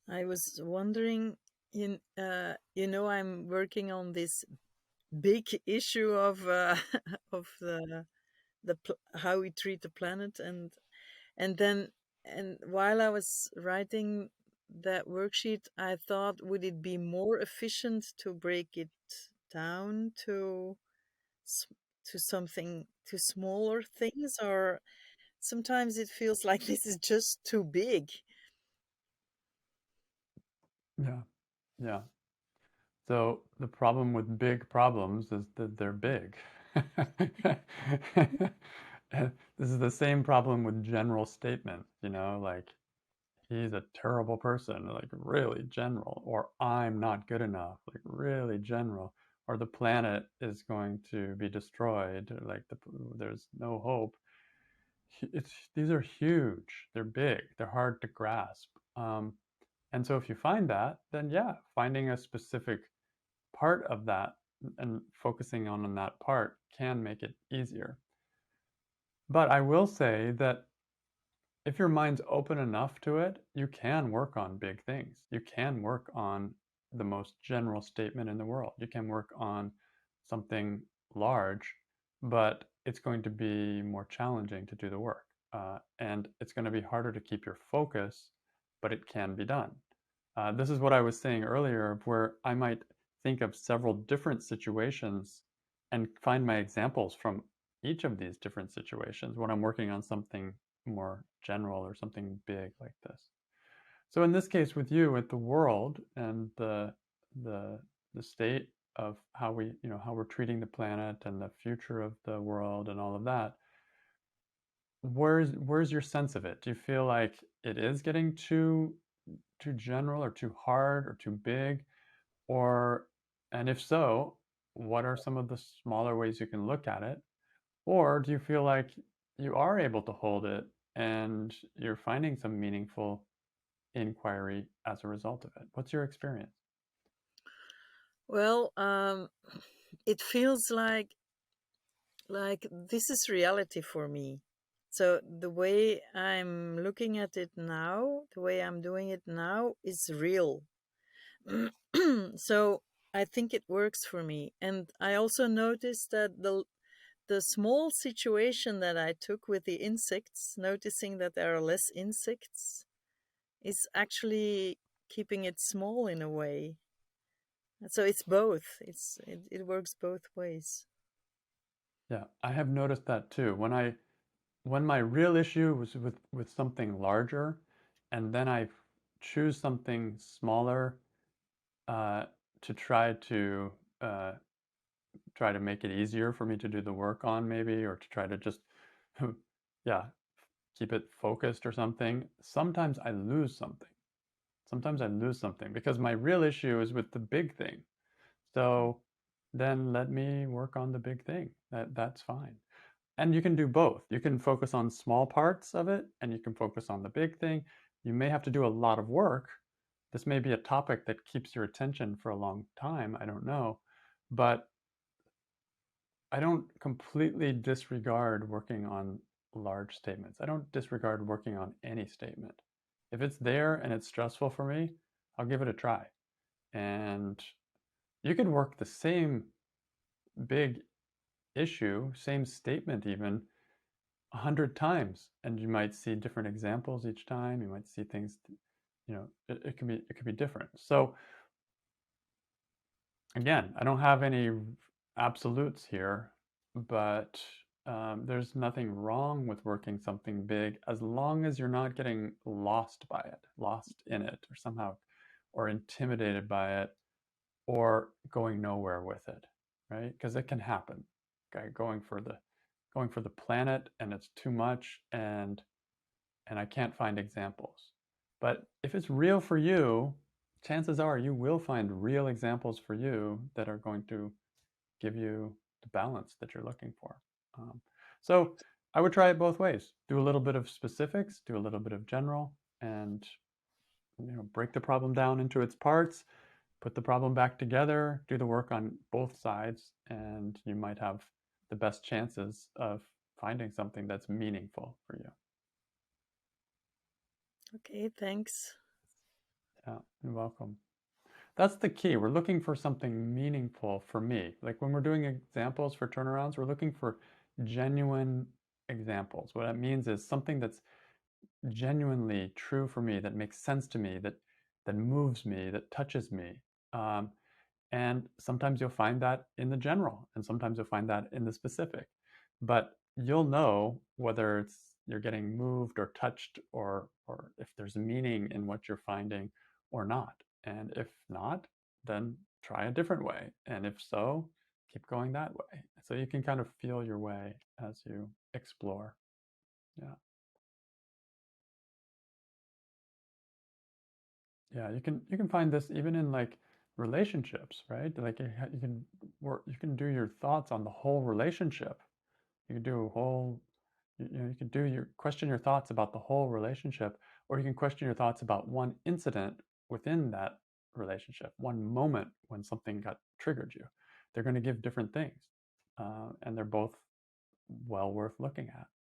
I was wondering, I'm working on this big issue of of how we treat the planet, and then and while I was writing that worksheet, I thought, would it be more efficient to break it down s- to something to smaller things, or sometimes it feels like this is just too big. Yeah, yeah. So the problem with big problems is that they're big. And this is the same problem with general statements, like he's a terrible person, like really general, or I'm not good enough, like really general, or the planet is going to be destroyed, or like there's no hope. These are huge, they're big, they're hard to grasp. And so if you find that, then yeah, finding a specific part of that and focusing on that part can make it easier. But I will say that if your mind's open enough to it, you can work on big things. You can work on the most general statement in the world. You can work on something large, but it's going to be more challenging to do the work. And it's going to be harder to keep your focus, but it can be done. This is what I was saying earlier, where I might think of several different situations and find my examples from each of these different situations when I'm working on something more general or something big like this. So in this case with you, with the world and the the state of how how we're treating the planet and the future of the world and all of that, where's your sense of it? Do you feel like it is getting too general or too hard or too big? Or, and if so, what are some of the smaller ways you can look at it? Or do you feel like you are able to hold it and you're finding some meaningful inquiry as a result of it? What's your experience? Well, it feels like this is reality for me. So the way I'm looking at it now, the way I'm doing it now is real. So I think it works for me. And I also noticed that the small situation that I took with the insects, noticing that there are less insects, is actually keeping it small in a way. So it's both. It works both ways. Yeah, I have noticed that too. When my real issue was with something larger, and then I choose something smaller uh, to uh, try to make it easier for me to do the work on, maybe, or to try to just yeah, keep it focused or something. Sometimes I lose something. Sometimes I lose something because my real issue is with the big thing. So then let me work on the big thing. That's fine. And you can do both. You can focus on small parts of it and you can focus on the big thing. You may have to do a lot of work. This may be a topic that keeps your attention for a long time. I don't know. But I don't completely disregard working on large statements. I don't disregard working on any statement. If it's there and it's stressful for me, I'll give it a try. And you could work the same big issue, same statement even, 100 times, and you might see different examples each time. You might see things, it can be different. So again, I don't have any absolutes here, but there's nothing wrong with working something big as long as you're not getting lost by it, lost in it, or somehow, or intimidated by it, or going nowhere with it, right? Because it can happen. Okay, going for the planet, and it's too much, and I can't find examples. But if it's real for you, chances are you will find real examples for you that are going to give you the balance that you're looking for. Um, so I would try it both ways. Do a little bit of specifics, do a little bit of general, and break the problem down into its parts, put the problem back together, do the work on both sides, and you might have the best chances of finding something that's meaningful for you. Okay, thanks. Yeah, you're welcome. That's the key. We're looking for something meaningful for me. Like when we're doing examples for turnarounds, we're looking for genuine examples. What that means is something that's genuinely true for me, that makes sense to me, that moves me, that touches me. Um, and sometimes you'll find that in the general, and sometimes you'll find that in the specific. But you'll know whether it's you're getting moved or touched, or if there's meaning in what you're finding or not. And if not, then try a different way. And if so, keep going that way. So you can kind of feel your way as you explore. Yeah. Yeah, you can find this even in like relationships, right? Like you can work, you can do your thoughts on the whole relationship. You can do a whole, you can do your question your thoughts about the whole relationship, or you can question your thoughts about one incident within that relationship, one moment when something got triggered you. They're going to give different things, and they're both well worth looking at.